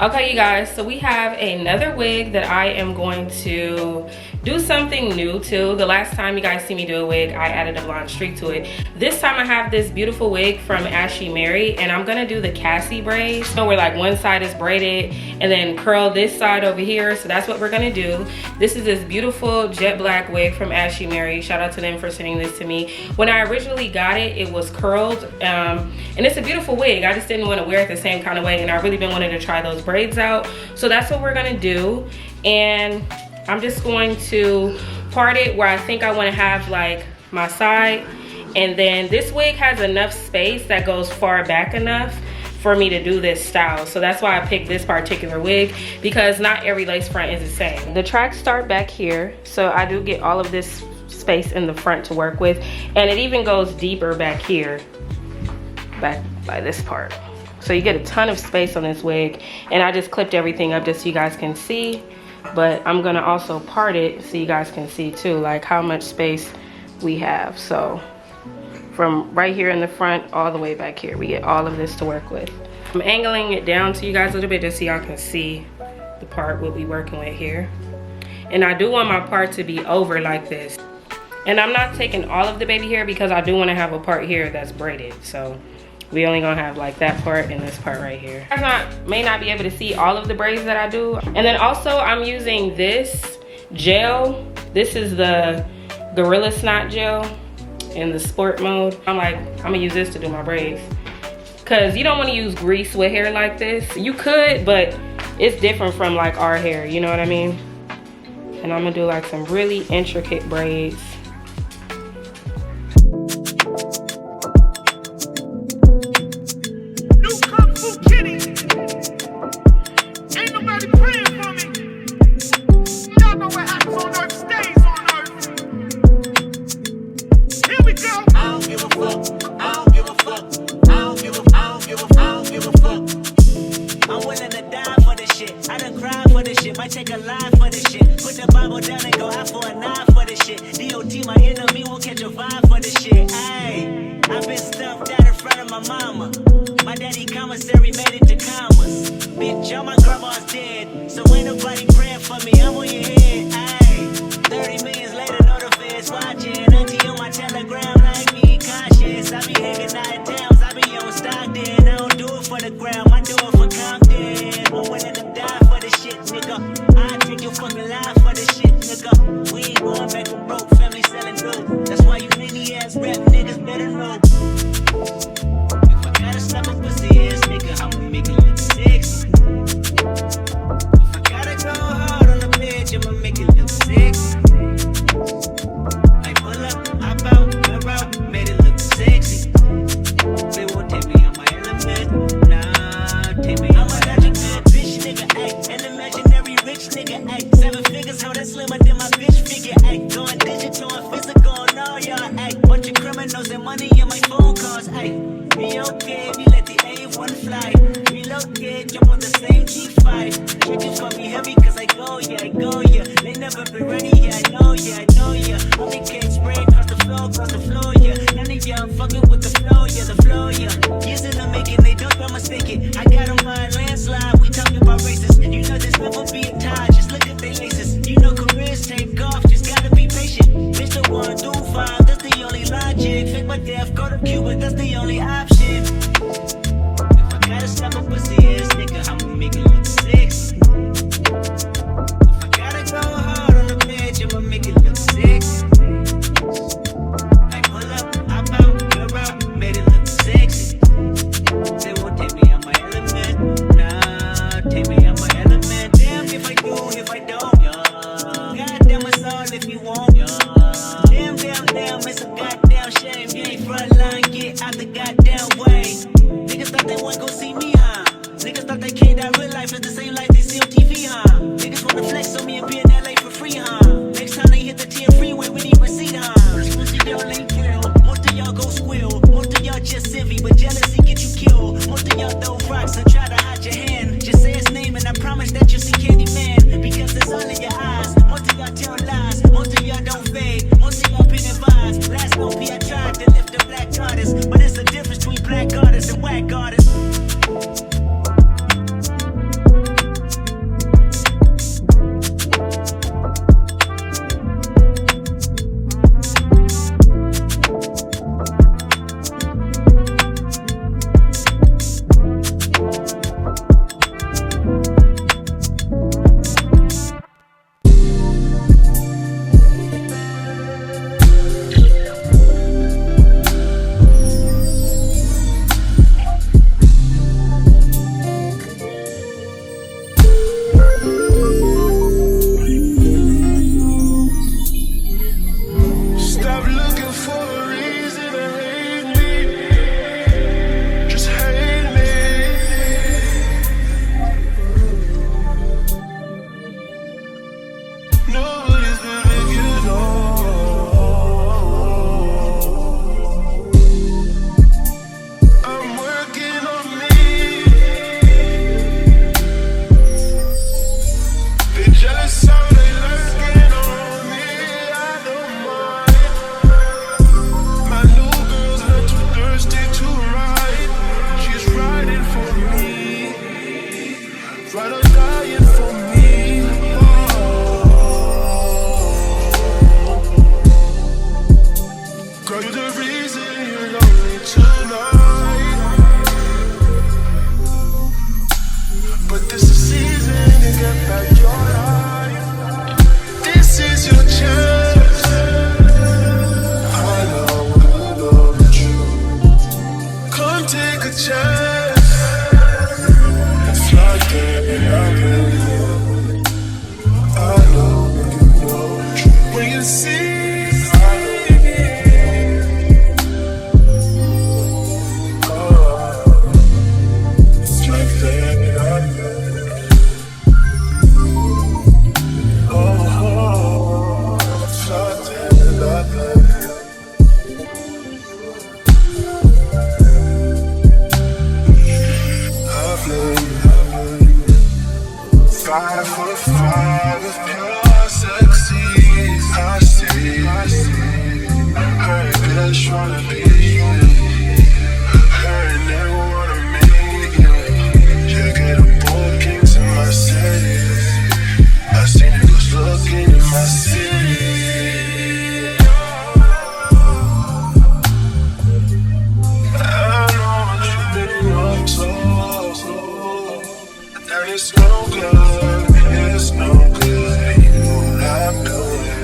Okay, you guys, so we have another wig that I am going to do something new to. The last time you guys see me do a wig, I added a blonde streak to it. This time I have this beautiful wig from Ashimary, and I'm gonna do the Cassie braids. So where like one side is braided and then curl this side over here. So that's what we're gonna do. This is this beautiful jet black wig from Ashimary. Shout out to them for sending this to me. When I originally got it, it was curled, and it's a beautiful wig. I just didn't want to wear it the same kind of way, and I really been wanting to try those braids out. So that's what we're gonna do. And I'm just going to part it where I think I want to have like my side, and then this wig has enough space that goes far back enough for me to do this style. So that's why I picked this particular wig, because not every lace front is the same. The tracks start back here, so I do get all of this space in the front to work with, and it even goes deeper back here, back by this part. So you get a ton of space on this wig, and I just clipped everything up just so you guys can see. But I'm gonna also part it so you guys can see too, like how much space we have. So from right here in the front all the way back here, we get all of this to work with. I'm angling it down to you guys a little bit just so y'all can see the part we'll be working with here. And I do want my part to be over like this. And I'm not taking all of the baby hair because I do want to have a part here that's braided. So we only gonna have like that part and this part right here. You guys may not be able to see all of the braids that I do. And then also I'm using this gel. This is the Glueless knot gel in the sport mode. I'm gonna use this to do my braids, because you don't want to use grease with hair like this. You could, but it's different from like our hair, you know what I mean? And I'm gonna do like some really intricate braids. Might take a line for this shit. Put the Bible down and go out for a nine for this shit. DOT, my enemy, won't catch a vibe for this shit. Ayy, I've been stuffed out in front of my mama. My daddy commissary made it to commas. Bitch, all my grandma's dead, so ain't nobody praying for me. I'm on your head. Ayy, 30 millions later, know the feds watching. Auntie on my telegram like me, cautious. I be hanging out in towns, I be on Stockton. I don't do it for the gram, I do it for Compton. I'm willing to die for this shit, nigga. I take your fucking life for this shit, nigga. We ain't going back to broke, family selling dope. That's why you nitty ass rap niggas better know. If I gotta slap a pussy ass nigga, I'ma make it look sexy. If I gotta go hard on the bitch, I'ma make it look sexy. I pull up, hop out, come out, made it look sexy. They won't take me on my element, nah, take me on my logic, good bitch nigga, ayy. An imaginary rich nigga, ayy. 7 figures, how that slimmer than my bitch figure, ayy. Going digital and physical, no y'all, ayy. Bunch of criminals and money in my phone calls, ayy. Be okay, we let the A1 fly. Relocate, jump on the same G5. Chicken for me heavy, cause I go, yeah, They never been ready, yeah, I know, yeah. Only cake spray across the floor, yeah. None of y'all fucking with the flow, yeah. Years in the making, they don't mistake it. I got 'em by a landslide, we talking about races. You know this never be a tie, just look at their laces. You know careers take off, just gotta be patient. Bitch, the 1 through 5, that's the only logic. Fake my death, go to Cuba, that's the only option. If I gotta slap a pussy ass nigga, I'ma make it look sexy. If I gotta go hard on the bitch, I'ma make it look sexy. I pull up, hop out, come out, made it look sexy. They won't take me on my element, nah, take me on my element. Damn if I do, if I don't, yeah. Goddamn it's all if you want, yeah. Damn, it's a goddamn shame. You ain't frontline, get out the goddamn way. Niggas thought they weren't gon' see me, huh? Niggas thought they can't die real life is the same life they see on TV, huh? Niggas wanna flex on me and be in LA for free, huh? Next time they hit the 10 freeway, we need receipt, huh? Most of y'all ain't kill, most of y'all go squill. Most of y'all just envy, but jealousy get you killed. Most of y'all throw rocks and try to hide your hand. Just say his name and I promise that you'll see Candyman, because it's all in your eyes. Most of y'all tell lies, most of y'all don't fade. Most of y'all pin and vibes. Last OP I tried to lift the black goddess, but it's the difference between black goddess and whack goddess. chance. It's like that, I know when you see it's like that, I know. It's like that, I know. Five for five with pure sexy. I see. Her and bitch wanna be. Her and they wanna meet. You get them bookings in my city. I see niggas looking in my city. I know what you've been up to. And it's no good. It's no good, you know what I'm doing.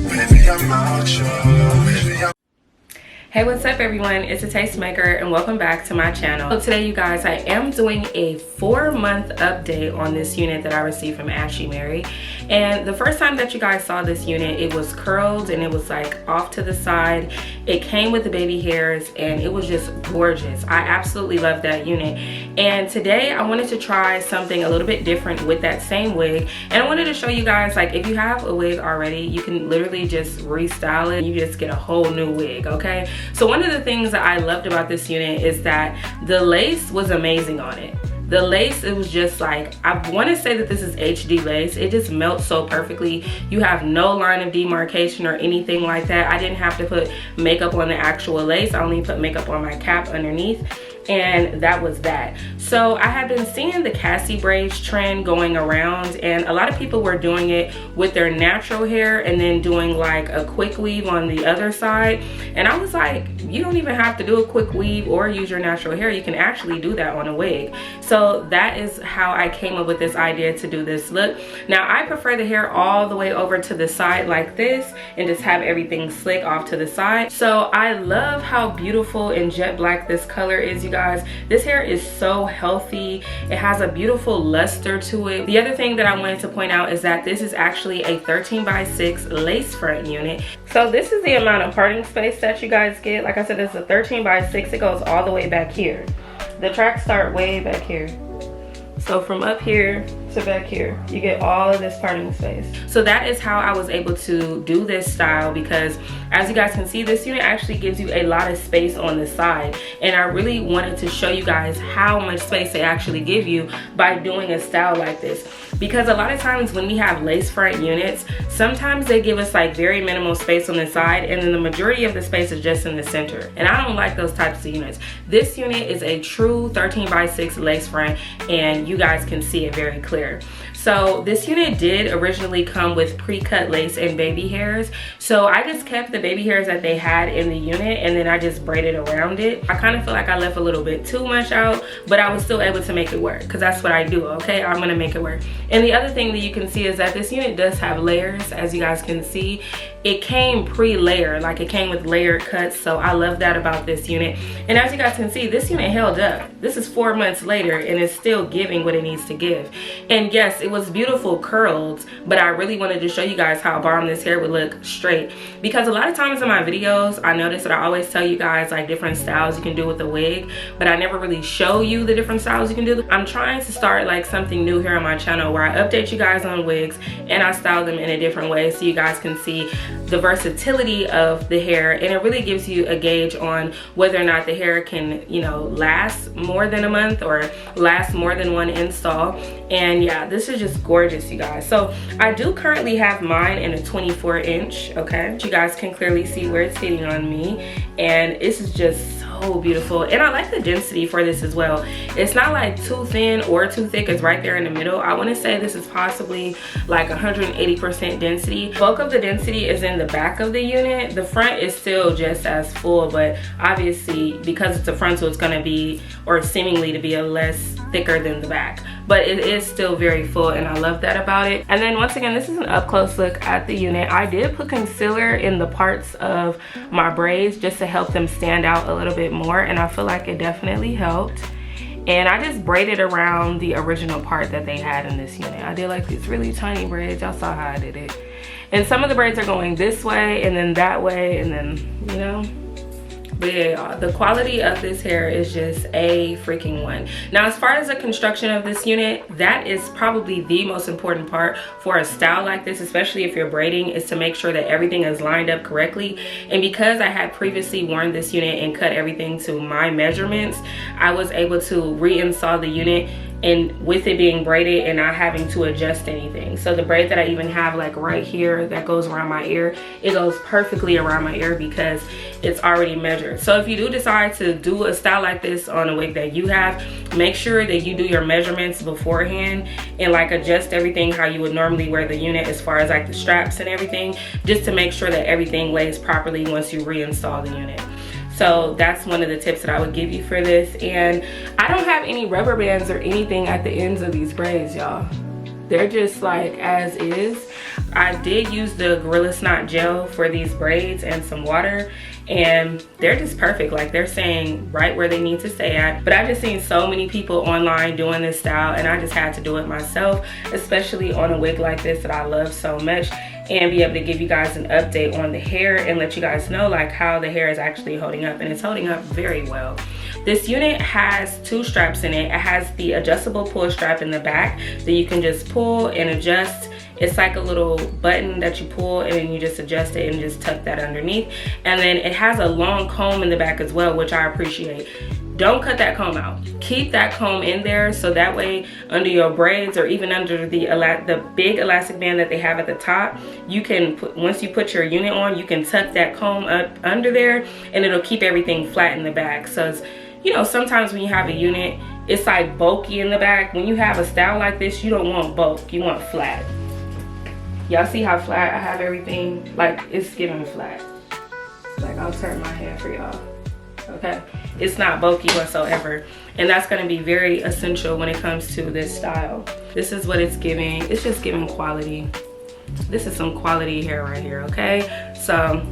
Baby, I'm out, y'all. Baby, I'm Hey, what's up everyone? It's a Tastemaker and welcome back to my channel. So today you guys, I am doing a 4-month update on this unit that I received from Ashimary. And the first time that you guys saw this unit, it was curled and it was like off to the side. It came with the baby hairs and it was just gorgeous. I absolutely love that unit. And today I wanted to try something a little bit different with that same wig. And I wanted to show you guys, like, if you have a wig already, you can literally just restyle it. You just get a whole new wig, okay? So one of the things that I loved about this unit is that the lace was amazing on it. The lace, it was just like, I want to say that this is HD lace. It just melts so perfectly. You have no line of demarcation or anything like that. I didn't have to put makeup on the actual lace. I only put makeup on my cap underneath. And that was that. So I have been seeing the Cassie braids trend going around, and a lot of people were doing it with their natural hair and then doing like a quick weave on the other side. And I was like, you don't even have to do a quick weave or use your natural hair. You can actually do that on a wig. So that is how I came up with this idea to do this look. Now I prefer the hair all the way over to the side like this and just have everything slick off to the side. So I love how beautiful and jet black this color is, you guys. This hair is so healthy. It has a beautiful luster to it. The other thing that I wanted to point out is that this is actually a 13x6 lace front unit. So this is the amount of parting space that you guys get. Like I said, it's a 13x6. It goes all the way back here. The tracks start way back here. So from up here to back here, you get all of this parting space. So that is how I was able to do this style, because as you guys can see, this unit actually gives you a lot of space on the side. And I really wanted to show you guys how much space they actually give you by doing a style like this. Because a lot of times when we have lace front units, sometimes they give us like very minimal space on the side, and then the majority of the space is just in the center. And I don't like those types of units. This unit is a true 13x6 lace front, and you guys can see it very clear. So this unit did originally come with pre-cut lace and baby hairs. So I just kept the baby hairs that they had in the unit, and then I just braided around it. I kind of feel like I left a little bit too much out, but I was still able to make it work, because that's what I do, okay? I'm gonna make it work. And the other thing that you can see is that this unit does have layers, as you guys can see. It came pre-layered, like it came with layered cuts, so I love that about this unit. And as you guys can see, this unit held up. This is 4 months later, and it's still giving what it needs to give. And yes, it was beautiful curled, but I really wanted to show you guys how bomb this hair would look straight. Because a lot of times in my videos, I notice that I always tell you guys like different styles you can do with a wig, but I never really show you the different styles you can do. I'm trying to start like something new here on my channel where I update you guys on wigs and I style them in a different way so you guys can see the versatility of the hair, and it really gives you a gauge on whether or not the hair can, you know, last more than a month or last more than one install. And yeah, this is just gorgeous, you guys. So I do currently have mine in a 24 inch, okay? You guys can clearly see where it's sitting on me, and this is just so beautiful. And I like the density for this as well. It's not like too thin or too thick. It's right there in the middle. I want to say this is possibly like 180% density. Bulk of the density is in the back of the unit. The front is still just as full, but obviously because it's a frontal, it's going to be, or seemingly to be, a less thicker than the back. but it is still very full, and I love that about it. And then once again, this is an up close look at the unit. I did put concealer in the parts of my braids just to help them stand out a little bit more, and I feel like it definitely helped. And I just braided around the original part that they had in this unit. I did like these really tiny braids. Y'all saw how I did it. And some of the braids are going this way and then that way, and then, you know. But yeah, y'all, the quality of this hair is just a freaking one. Now, as far as the construction of this unit, that is probably the most important part for a style like this, especially if you're braiding, is to make sure that everything is lined up correctly. And because I had previously worn this unit and cut everything to my measurements, I was able to reinstall the unit, and with it being braided and not having to adjust anything. So the braid that I even have like right here that goes around my ear, it goes perfectly around my ear because it's already measured. So if you do decide to do a style like this on a wig that you have, make sure that you do your measurements beforehand and like adjust everything how you would normally wear the unit, as far as like the straps and everything, just to make sure that everything lays properly once you reinstall the unit. So that's one of the tips that I would give you for this. And I don't have any rubber bands or anything at the ends of these braids, y'all. They're just like as is. I did use the Glueless knot gel for these braids and some water, and they're just perfect. Like, they're staying right where they need to stay at. But I've just seen so many people online doing this style, and I just had to do it myself, especially on a wig like this that I love so much, and be able to give you guys an update on the hair and let you guys know like how the hair is actually holding up, and it's holding up very well. This unit has two straps in it. It has the adjustable pull strap in the back that you can just pull and adjust. It's like a little button that you pull and then you just adjust it and just tuck that underneath. And then it has a long comb in the back as well, which I appreciate. Don't cut that comb out. Keep that comb in there, so that way under your braids or even under the big elastic band that they have at the top, you can put, once you put your unit on, you can tuck that comb up under there and it'll keep everything flat in the back. So it's, you know, sometimes when you have a unit, it's like bulky in the back. When you have a style like this, you don't want bulk, you want flat. Y'all see how flat I have everything? Like, it's giving flat. Like, I'll turn my head for y'all. Okay, it's not bulky whatsoever, and that's going to be very essential when it comes to this style. This is what it's giving. It's just giving quality. This is some quality hair right here. Okay, so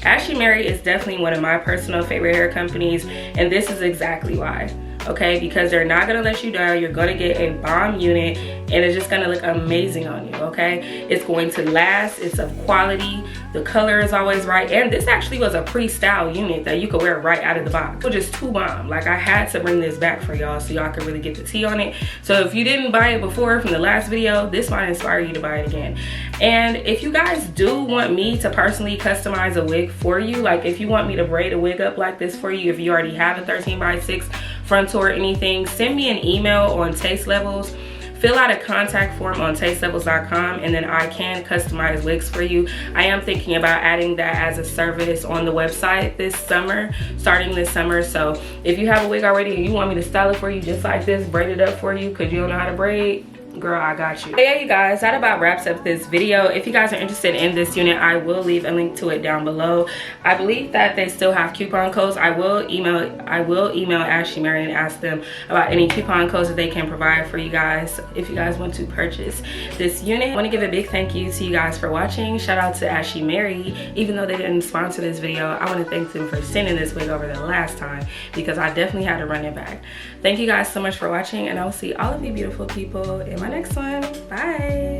Ashimary is definitely one of my personal favorite hair companies, and this is exactly why. Okay, because they're not gonna let you down. You're gonna get a bomb unit, and it's just gonna look amazing on you. Okay, it's going to last. It's of quality. The color is always right, and this actually was a pre-style unit that you could wear right out of the box. It was just too bomb. Like, I had to bring this back for y'all so y'all could really get the tea on it. So if you didn't buy it before from the last video, this might inspire you to buy it again. And if you guys do want me to personally customize a wig for you, like if you want me to braid a wig up like this for you, if you already have a 13x6 frontal or anything, send me an email on Taste Levels. Fill out a contact form on tastelevels.com, and then I can customize wigs for you. I am thinking about adding that as a service on the website this summer, starting this summer. So if you have a wig already and you want me to style it for you just like this, braid it up for you because you don't know how to braid, girl, I got you. But yeah, you guys, that about wraps up this video. If you guys are interested in this unit, I will leave a link to it down below. I believe that they still have coupon codes. I will email Ashimary and ask them about any coupon codes that they can provide for you guys if you guys want to purchase this unit. I want to give a big thank you to you guys for watching. Shout out to Ashimary. Even though they didn't sponsor this video, I want to thank them for sending this wig over the last time, because I definitely had to run it back. Thank you guys so much for watching, and I will see all of you beautiful people in my next one. Bye.